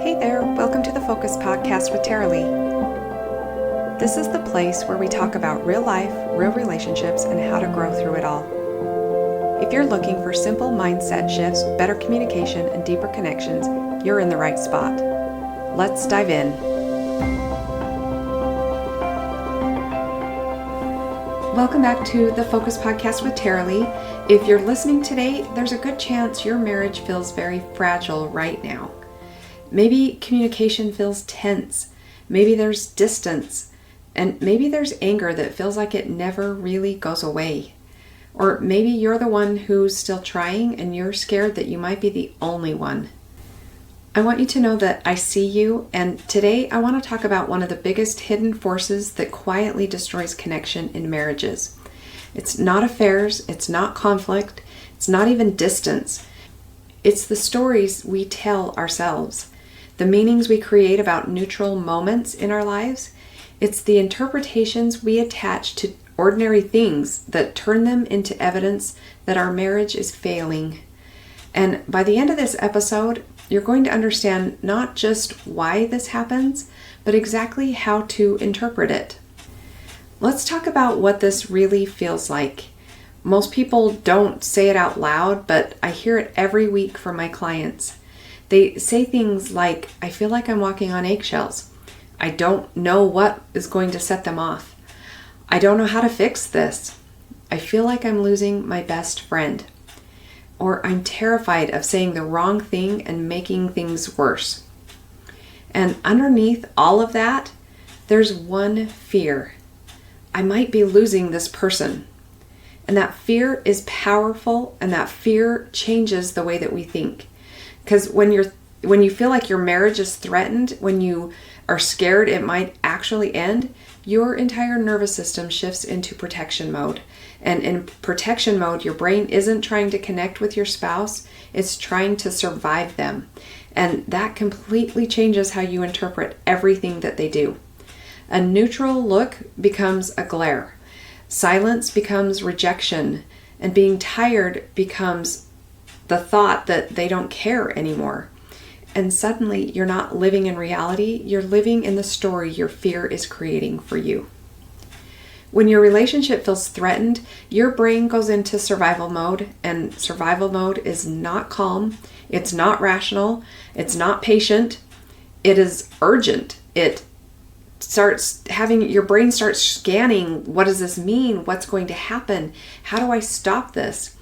Hey there, welcome to the Focus Podcast with Taralee. This is the place where we talk about real life, real relationships, and how to grow through it all. If you're looking for simple mindset shifts, better communication, and deeper connections, you're in the right spot. Let's dive in. Welcome back to the Focus Podcast with Taralee. If you're listening today, there's a good chance your marriage feels very fragile right now. Maybe communication feels tense, maybe there's distance, and maybe there's anger that feels like it never really goes away. Or maybe you're the one who's still trying and you're scared that you might be the only one. I want you to know that I see you, and today I want to talk about one of the biggest hidden forces that quietly destroys connection in marriages. It's not affairs, it's not conflict, it's not even distance. It's the stories we tell ourselves. The meanings we create about neutral moments in our lives. It's the interpretations we attach to ordinary things that turn them into evidence that our marriage is failing. And by the end of this episode, you're going to understand not just why this happens, but exactly how to interpret it. Let's talk about what this really feels like. Most people don't say it out loud, but I hear it every week from my clients. They say things like, I feel like I'm walking on eggshells. I don't know what is going to set them off. I don't know how to fix this. I feel like I'm losing my best friend. Or I'm terrified of saying the wrong thing and making things worse. And underneath all of that, there's one fear. I might be losing this person. And that fear is powerful, and that fear changes the way that we think. Because when you feel like your marriage is threatened, when you are scared it might actually end, your entire nervous system shifts into protection mode. And in protection mode, your brain isn't trying to connect with your spouse, it's trying to survive them. And that completely changes how you interpret everything that they do. A neutral look becomes a glare. Silence becomes rejection. And being tired becomes the thought that they don't care anymore. And suddenly you're not living in reality, you're living in the story your fear is creating for you. When your relationship feels threatened, your brain goes into survival mode, and survival mode is not calm, it's not rational, it's not patient, it is urgent. Your brain starts scanning, what does this mean? What's going to happen? How do I stop this?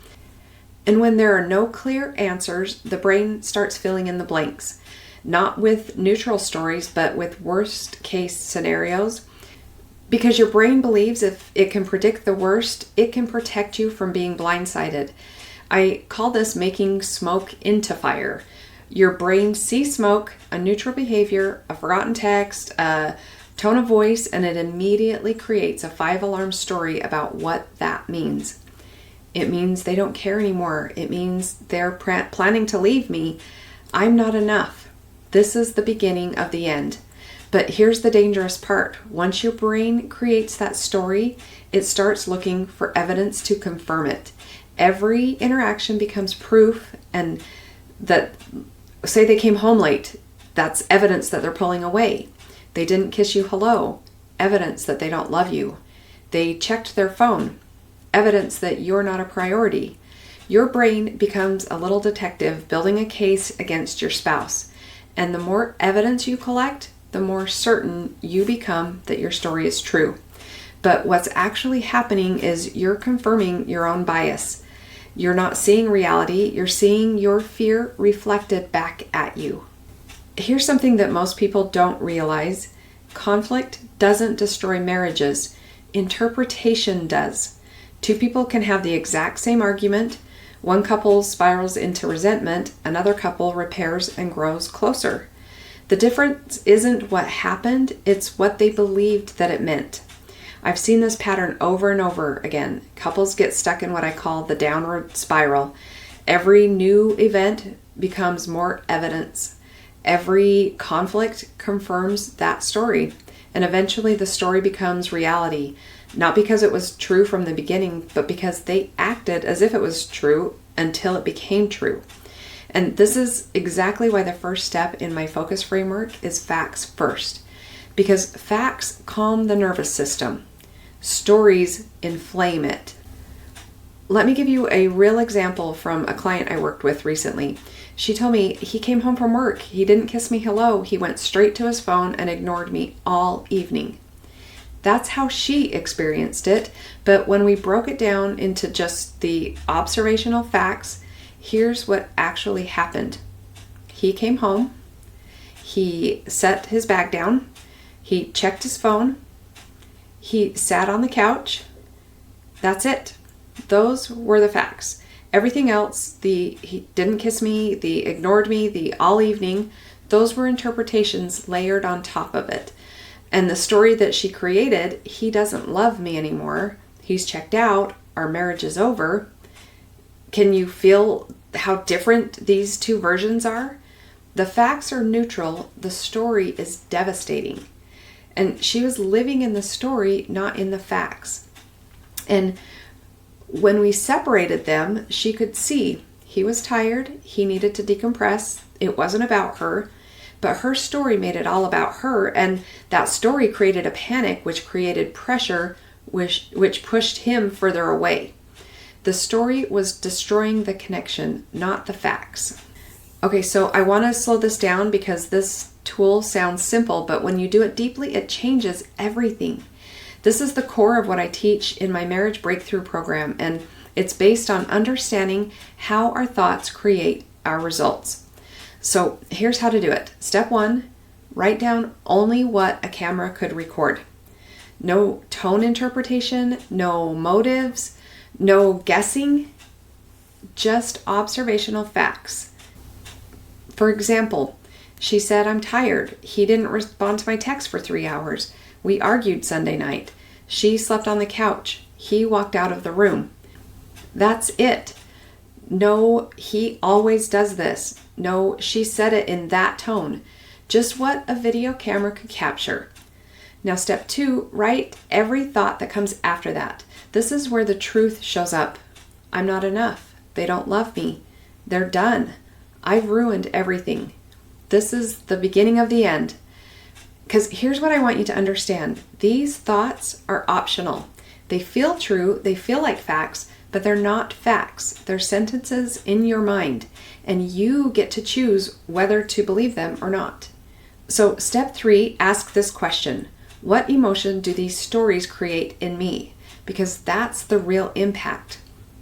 And when there are no clear answers, the brain starts filling in the blanks. Not with neutral stories, but with worst case scenarios. Because your brain believes if it can predict the worst, it can protect you from being blindsided. I call this making smoke into fire. Your brain sees smoke, a neutral behavior, a forgotten text, a tone of voice, and it immediately creates a 5-alarm story about what that means. It means they don't care anymore. It means they're planning to leave me. I'm not enough. This is the beginning of the end. But here's the dangerous part. Once your brain creates that story, it starts looking for evidence to confirm it. Every interaction becomes proof, and that, say they came home late, that's evidence that they're pulling away. They didn't kiss you hello, evidence that they don't love you. They checked their phone, evidence that you're not a priority. Your brain becomes a little detective building a case against your spouse. And the more evidence you collect, the more certain you become that your story is true. But what's actually happening is you're confirming your own bias. You're not seeing reality, you're seeing your fear reflected back at you. Here's something that most people don't realize. Conflict doesn't destroy marriages. Interpretation does. Two people can have the exact same argument. One couple spirals into resentment, another couple repairs and grows closer. The difference isn't what happened, it's what they believed that it meant. I've seen this pattern over and over again. Couples get stuck in what I call the downward spiral. Every new event becomes more evidence. Every conflict confirms that story. And eventually the story becomes reality. Not because it was true from the beginning, but because they acted as if it was true until it became true. And this is exactly why the first step in my focus framework is facts first. Because facts calm the nervous system. Stories inflame it. Let me give you a real example from a client I worked with recently. She told me he came home from work. He didn't kiss me hello. He went straight to his phone and ignored me all evening. That's how she experienced it. But when we broke it down into just the observational facts, here's what actually happened. He came home. He set his bag down. He checked his phone. He sat on the couch. That's it. Those were the facts. Everything else, he didn't kiss me, the ignored me, the all evening, those were interpretations layered on top of it. And the story that she created, he doesn't love me anymore. He's checked out. Our marriage is over. Can you feel how different these two versions are? The facts are neutral. The story is devastating. And she was living in the story, not in the facts. And when we separated them, she could see he was tired. He needed to decompress. It wasn't about her. But her story made it all about her, and that story created a panic, which created pressure, which pushed him further away. The story was destroying the connection, not the facts. Okay, so I want to slow this down because this tool sounds simple, but when you do it deeply, it changes everything. This is the core of what I teach in my Marriage Breakthrough program, and it's based on understanding how our thoughts create our results. So here's how to do it. Step 1, write down only what a camera could record. No tone interpretation, no motives, no guessing, just observational facts. For example, she said, "I'm tired. He didn't respond to my text for 3 hours. We argued Sunday night. She slept on the couch. He walked out of the room." That's it. No, he always does this. No, she said it in that tone. Just what a video camera could capture. Now, step 2, write every thought that comes after that. This is where the truth shows up. I'm not enough. They don't love me. They're done. I've ruined everything. This is the beginning of the end. Because here's what I want you to understand. These thoughts are optional. They feel true. They feel like facts, but they're not facts. They're sentences in your mind, and you get to choose whether to believe them or not. So step 3, ask this question. What emotion do these stories create in me? Because that's the real impact.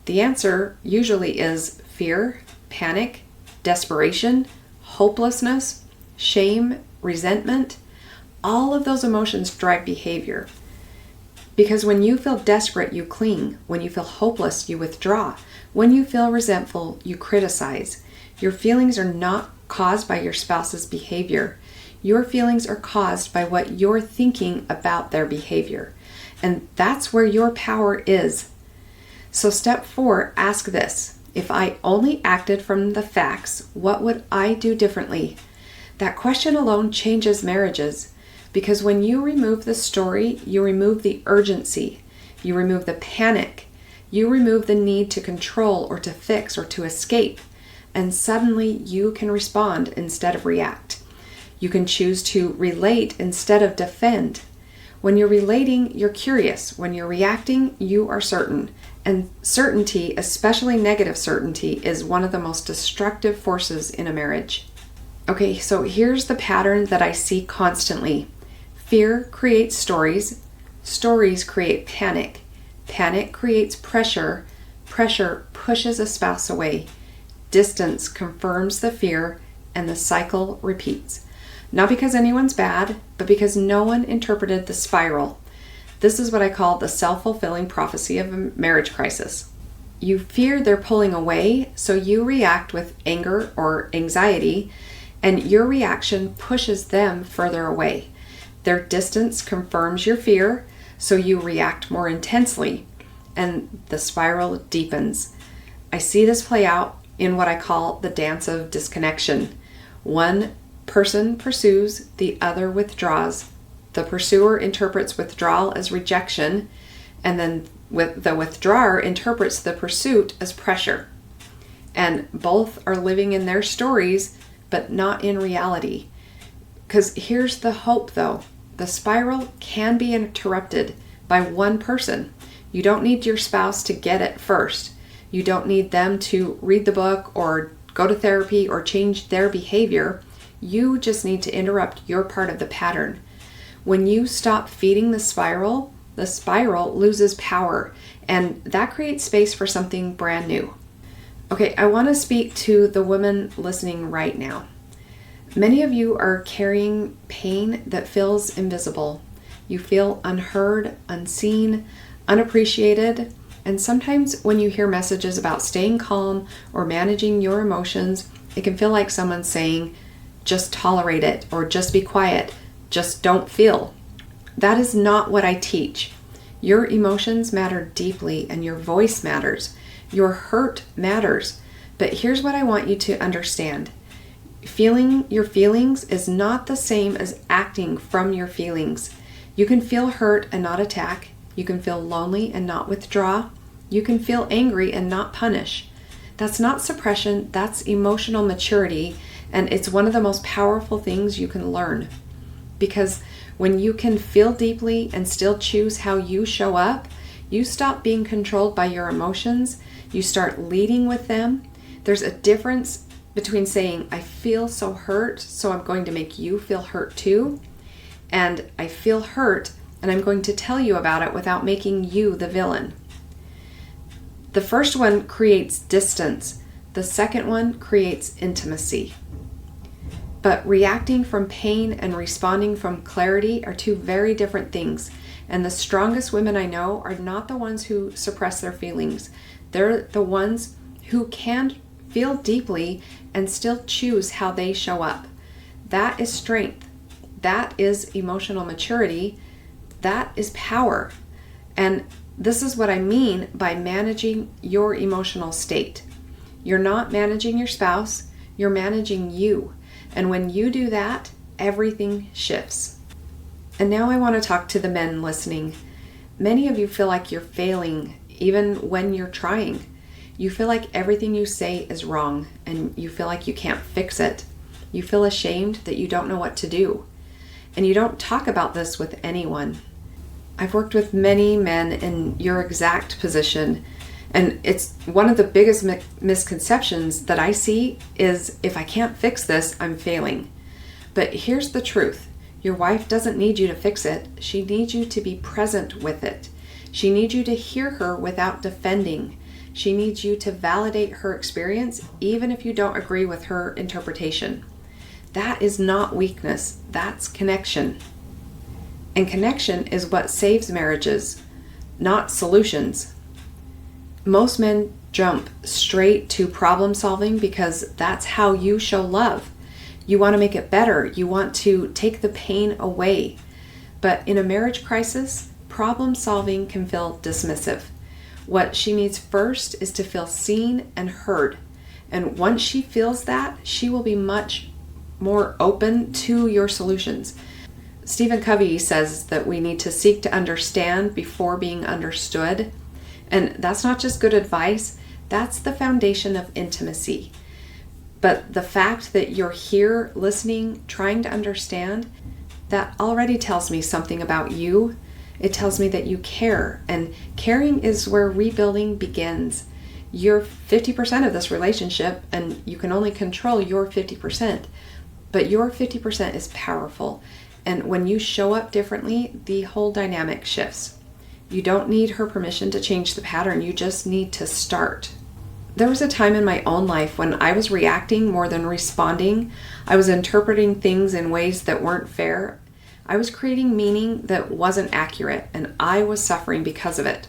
The answer usually is fear, panic, desperation, hopelessness, shame, resentment. All of those emotions drive behavior. Because when you feel desperate, you cling. When you feel hopeless, you withdraw. When you feel resentful, you criticize. Your feelings are not caused by your spouse's behavior. Your feelings are caused by what you're thinking about their behavior. And that's where your power is. So step 4, ask this. If I only acted from the facts, what would I do differently? That question alone changes marriages. Because when you remove the story, you remove the urgency, you remove the panic, you remove the need to control or to fix or to escape, and suddenly you can respond instead of react. You can choose to relate instead of defend. When you're relating, you're curious. When you're reacting, you are certain. And certainty, especially negative certainty, is one of the most destructive forces in a marriage. Okay, so here's the pattern that I see constantly. Fear creates stories. Stories create panic. Panic creates pressure. Pressure pushes a spouse away. Distance confirms the fear, and the cycle repeats. Not because anyone's bad, but because no one interpreted the spiral. This is what I call the self-fulfilling prophecy of a marriage crisis. You fear they're pulling away, so you react with anger or anxiety, and your reaction pushes them further away. Their distance confirms your fear, so you react more intensely, and the spiral deepens. I see this play out in what I call the dance of disconnection. One person pursues, the other withdraws. The pursuer interprets withdrawal as rejection, and then the withdrawer interprets the pursuit as pressure. And both are living in their stories, but not in reality. Because here's the hope though. The spiral can be interrupted by one person. You don't need your spouse to get it first. You don't need them to read the book or go to therapy or change their behavior. You just need to interrupt your part of the pattern. When you stop feeding the spiral loses power, and that creates space for something brand new. Okay, I want to speak to the women listening right now. Many of you are carrying pain that feels invisible. You feel unheard, unseen, unappreciated, and sometimes when you hear messages about staying calm or managing your emotions, it can feel like someone's saying, just tolerate it, or just be quiet, just don't feel. That is not what I teach. Your emotions matter deeply and your voice matters. Your hurt matters. But here's what I want you to understand. Feeling your feelings is not the same as acting from your feelings. You can feel hurt and not attack. You can feel lonely and not withdraw. You can feel angry and not punish. That's not suppression, that's emotional maturity, and it's one of the most powerful things you can learn. Because when you can feel deeply and still choose how you show up, you stop being controlled by your emotions, you start leading with them. There's a difference between saying, I feel so hurt, so I'm going to make you feel hurt too, and I feel hurt, and I'm going to tell you about it without making you the villain. The first one creates distance. The second one creates intimacy. But reacting from pain and responding from clarity are two very different things. And the strongest women I know are not the ones who suppress their feelings. They're the ones who can feel deeply and still choose how they show up. That is strength. That is emotional maturity. That is power. And this is what I mean by managing your emotional state. You're not managing your spouse, you're managing you. And when you do that, everything shifts. And now I want to talk to the men listening. Many of you feel like you're failing even when you're trying. You feel like everything you say is wrong and you feel like you can't fix it. You feel ashamed that you don't know what to do. And you don't talk about this with anyone. I've worked with many men in your exact position, and it's one of the biggest misconceptions that I see is if I can't fix this, I'm failing. But here's the truth. Your wife doesn't need you to fix it. She needs you to be present with it. She needs you to hear her without defending. She needs you to validate her experience, even if you don't agree with her interpretation. That is not weakness. That's connection. And connection is what saves marriages, not solutions. Most men jump straight to problem solving because that's how you show love. You want to make it better. You want to take the pain away. But in a marriage crisis, problem solving can feel dismissive. What she needs first is to feel seen and heard. And once she feels that, she will be much more open to your solutions. Stephen Covey says that we need to seek to understand before being understood. And that's not just good advice, that's the foundation of intimacy. But the fact that you're here listening, trying to understand, that already tells me something about you. It tells me that you care, and caring is where rebuilding begins. You're 50% of this relationship, and you can only control your 50%. But your 50% is powerful, and when you show up differently, the whole dynamic shifts. You don't need her permission to change the pattern, you just need to start. There was a time in my own life when I was reacting more than responding. I was interpreting things in ways that weren't fair. I was creating meaning that wasn't accurate, and I was suffering because of it.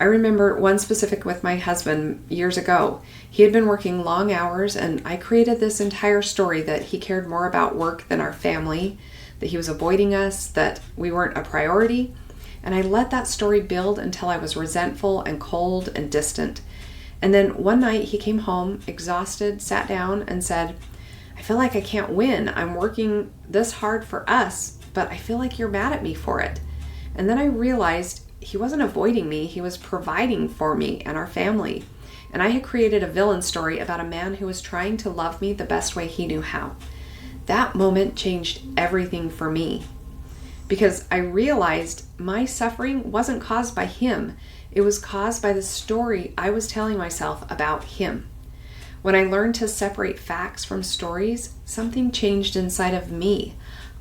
I remember one specific with my husband years ago. He had been working long hours, and I created this entire story that he cared more about work than our family, that he was avoiding us, that we weren't a priority. And I let that story build until I was resentful and cold and distant. And then one night he came home exhausted, sat down and said, I feel like I can't win. I'm working this hard for us, but I feel like you're mad at me for it. And then I realized he wasn't avoiding me. He was providing for me and our family. and I had created a villain story about a man who was trying to love me the best way he knew how. That moment changed everything for me, because I realized my suffering wasn't caused by him. It was caused by the story I was telling myself about him. When I learned to separate facts from stories, something changed inside of me.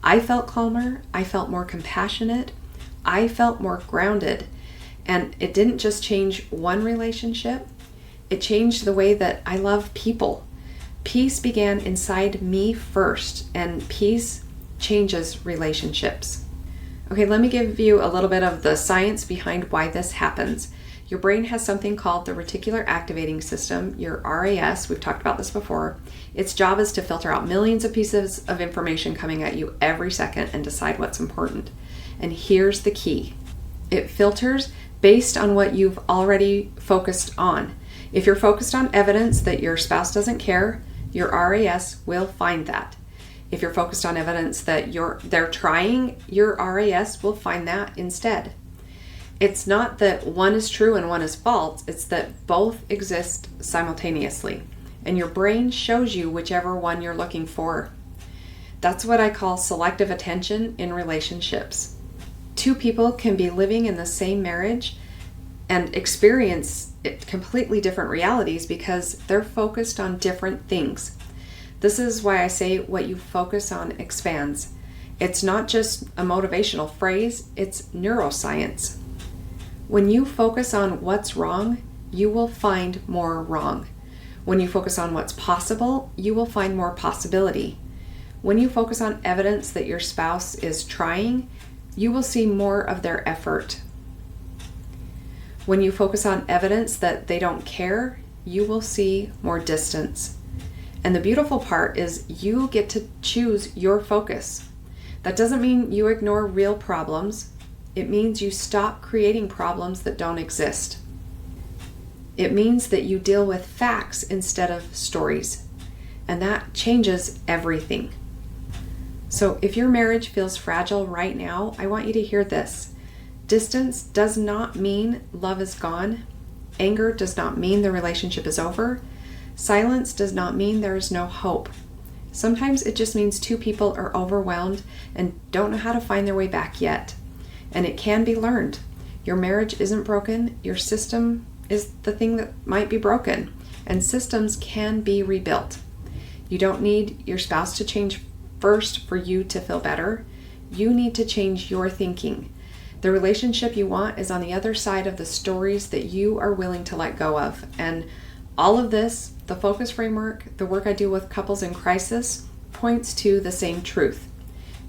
I felt calmer, I felt more compassionate, I felt more grounded. And it didn't just change one relationship, it changed the way that I love people. Peace began inside me first, and peace changes relationships. Okay, let me give you a little bit of the science behind why this happens. Your brain has something called the reticular activating system, your RAS. We've talked about this before. Its job is to filter out millions of pieces of information coming at you every second and decide what's important. And here's the key. It filters based on what you've already focused on. If you're focused on evidence that your spouse doesn't care, your RAS will find that. If you're focused on evidence that they're trying, your RAS will find that instead. It's not that one is true and one is false, it's that both exist simultaneously, and your brain shows you whichever one you're looking for. That's what I call selective attention in relationships. Two people can be living in the same marriage and experience completely different realities because they're focused on different things. This is why I say what you focus on expands. It's not just a motivational phrase, it's neuroscience. When you focus on what's wrong, you will find more wrong. When you focus on what's possible, you will find more possibility. When you focus on evidence that your spouse is trying, you will see more of their effort. When you focus on evidence that they don't care, you will see more distance. And the beautiful part is you get to choose your focus. That doesn't mean you ignore real problems. It means you stop creating problems that don't exist. It means that you deal with facts instead of stories. And that changes everything. So if your marriage feels fragile right now, I want you to hear this. Distance does not mean love is gone. Anger does not mean the relationship is over. Silence does not mean there is no hope. Sometimes it just means two people are overwhelmed and don't know how to find their way back yet. And it can be learned. Your marriage isn't broken. Your system is the thing that might be broken. And systems can be rebuilt. You don't need your spouse to change first for you to feel better. You need to change your thinking. The relationship you want is on the other side of the stories that you are willing to let go of. And all of this, the focus framework, the work I do with couples in crisis, points to the same truth.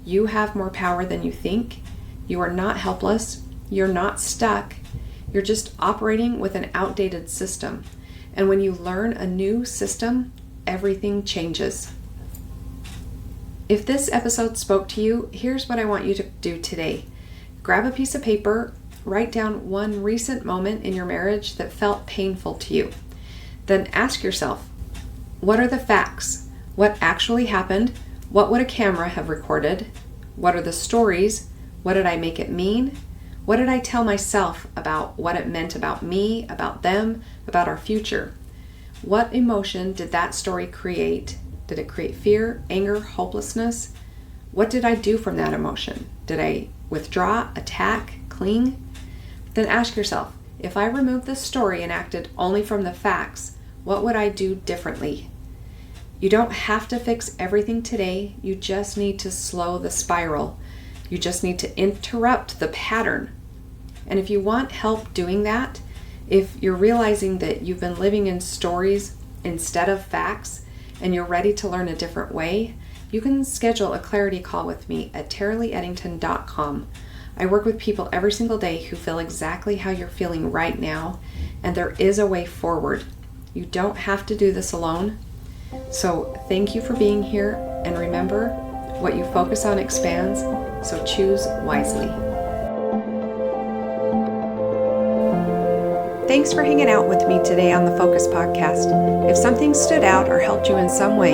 You have more power than you think. You are not helpless. You're not stuck. You're just operating with an outdated system. And when you learn a new system, everything changes. If this episode spoke to you, here's what I want you to do today. Grab a piece of paper, write down one recent moment in your marriage that felt painful to you. Then ask yourself, what are the facts? What actually happened? What would a camera have recorded? What are the stories? What did I make it mean? What did I tell myself about what it meant about me, about them, about our future? What emotion did that story create? Did it create fear, anger, hopelessness? What did I do from that emotion? Did I withdraw, attack, cling? Then ask yourself, if I removed this story and acted only from the facts, what would I do differently? You don't have to fix everything today. You just need to slow the spiral. You just need to interrupt the pattern. And if you want help doing that, if you're realizing that you've been living in stories instead of facts and you're ready to learn a different way, you can schedule a clarity call with me at TaraLeeEddington.com. I work with people every single day who feel exactly how you're feeling right now, and there is a way forward. You don't have to do this alone. So thank you for being here, and remember, what you focus on expands, so choose wisely. Thanks for hanging out with me today on the Focus Podcast. If something stood out or helped you in some way,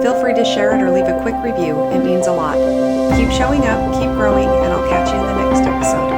feel free to share it or leave a quick review. It means a lot. Keep showing up, keep growing, and I'll catch you in the next episode.